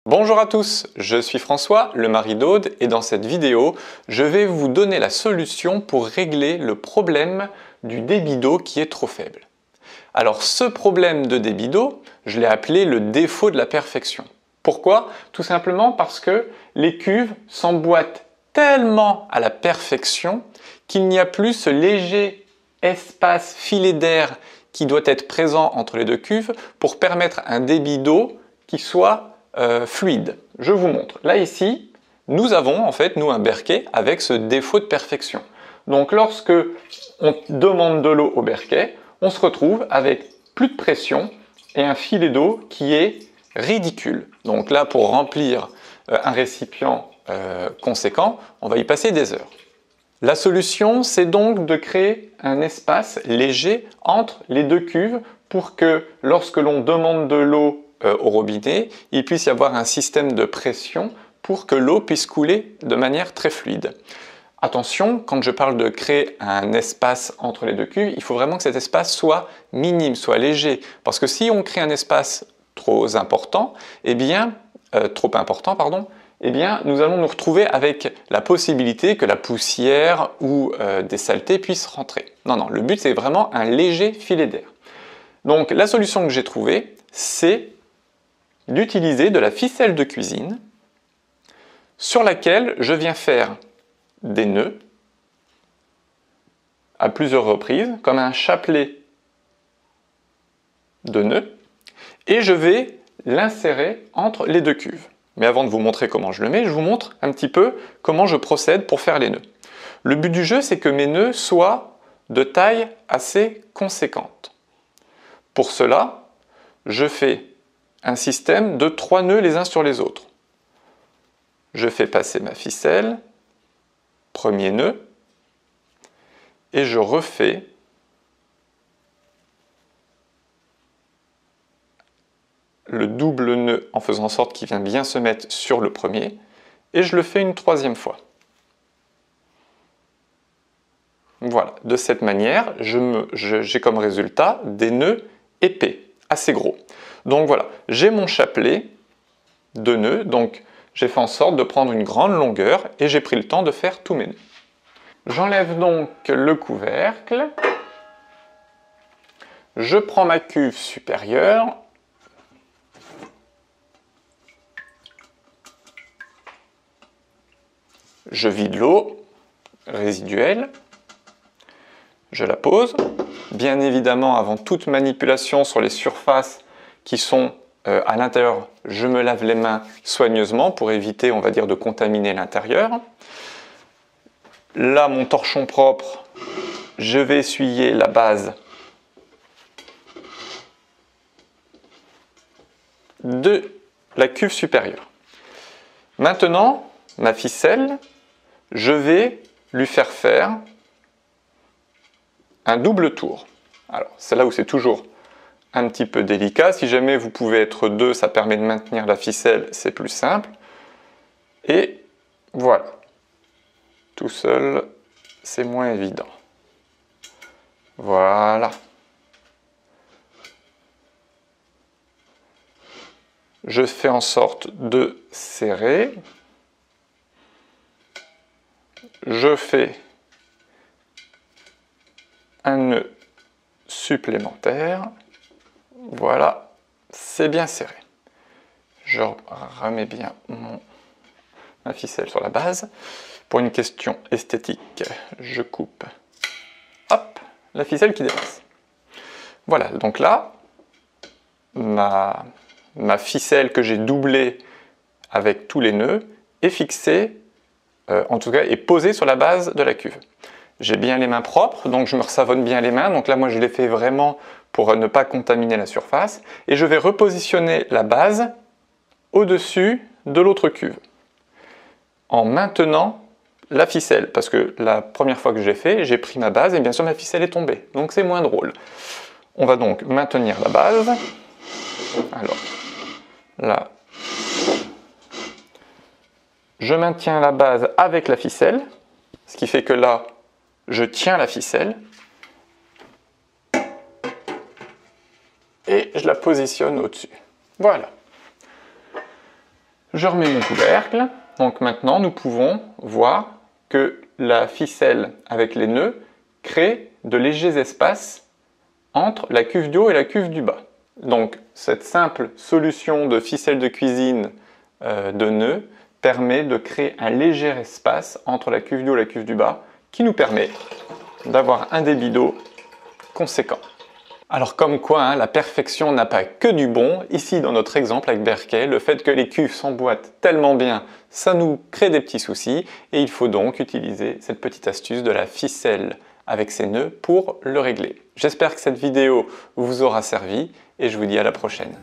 Bonjour à tous, je suis François, le mari d'Aude, et dans cette vidéo, je vais vous donner la solution pour régler le problème du débit d'eau qui est trop faible. Alors ce problème de débit d'eau, je l'ai appelé le défaut de la perfection. Pourquoi? Tout simplement parce que les cuves s'emboîtent tellement à la perfection qu'il n'y a plus ce léger espace filet d'air qui doit être présent entre les deux cuves pour permettre un débit d'eau qui soit fluide. Je vous montre. Là ici, nous avons en fait un berquet avec ce défaut de perfection. Donc lorsque on demande de l'eau au berquet, on se retrouve avec plus de pression et un filet d'eau qui est ridicule. Donc là, pour remplir un récipient conséquent, on va y passer des heures. La solution, c'est donc de créer un espace léger entre les deux cuves pour que lorsque l'on demande de l'eau au robinet, il puisse y avoir un système de pression pour que l'eau puisse couler de manière très fluide. Attention, quand je parle de créer un espace entre les deux cuves, il faut vraiment que cet espace soit minime, soit léger. Parce que si on crée un espace trop important, nous allons nous retrouver avec la possibilité que la poussière ou des saletés puissent rentrer. Non, le but c'est vraiment un léger filet d'air. Donc la solution que j'ai trouvée, c'est d'utiliser de la ficelle de cuisine sur laquelle je viens faire des nœuds à plusieurs reprises, comme un chapelet de nœuds, et je vais l'insérer entre les deux cuves. Mais avant de vous montrer comment je le mets, je vous montre un petit peu comment je procède pour faire les nœuds. Le but du jeu, c'est que mes nœuds soient de taille assez conséquente. Pour cela, je fais un système de 3 nœuds les uns sur les autres. Je fais passer ma ficelle, premier nœud, et je refais le double nœud en faisant en sorte qu'il vient bien se mettre sur le premier, et je le fais une troisième fois. Voilà, de cette manière, j'ai comme résultat des nœuds épais, assez gros. Donc voilà, j'ai mon chapelet de nœuds, donc j'ai fait en sorte de prendre une grande longueur et j'ai pris le temps de faire tous mes nœuds. J'enlève donc le couvercle, je prends ma cuve supérieure, je vide l'eau résiduelle, je la pose. Bien évidemment, avant toute manipulation sur les surfaces qui sont à l'intérieur, je me lave les mains soigneusement pour éviter, on va dire, de contaminer l'intérieur. Là, mon torchon propre, je vais essuyer la base de la cuve supérieure. Maintenant, ma ficelle, je vais lui faire un double tour. Alors, c'est là où c'est toujours un petit peu délicat. Si jamais vous pouvez être deux, ça permet de maintenir la ficelle, c'est plus simple. Et voilà. Tout seul, c'est moins évident. Voilà. Je fais en sorte de serrer. Je fais un nœud supplémentaire. Voilà, c'est bien serré. Je remets bien ma ficelle sur la base. Pour une question esthétique, je coupe, hop, la ficelle qui dépasse. Voilà, donc là, ma ficelle que j'ai doublée avec tous les nœuds est fixée, en tout cas est posée sur la base de la cuve. J'ai bien les mains propres, donc je me savonne bien les mains. Donc là, moi, je l'ai fait vraiment pour ne pas contaminer la surface. Et je vais repositionner la base au-dessus de l'autre cuve, en maintenant la ficelle. Parce que la première fois que j'ai fait, j'ai pris ma base et bien sûr, ma ficelle est tombée. Donc c'est moins drôle. On va donc maintenir la base. Alors, là, je maintiens la base avec la ficelle, ce qui fait que là, je tiens la ficelle et je la positionne au-dessus. Voilà. Je remets mon couvercle. Donc maintenant, nous pouvons voir que la ficelle avec les nœuds crée de légers espaces entre la cuve du haut et la cuve du bas. Donc cette simple solution de ficelle de cuisine de nœuds permet de créer un léger espace entre la cuve du haut et la cuve du bas qui nous permet d'avoir un débit d'eau conséquent. Alors comme quoi, hein, la perfection n'a pas que du bon. Ici dans notre exemple avec Berkey, le fait que les cuves s'emboîtent tellement bien, ça nous crée des petits soucis et il faut donc utiliser cette petite astuce de la ficelle avec ses nœuds pour le régler. J'espère que cette vidéo vous aura servi et je vous dis à la prochaine.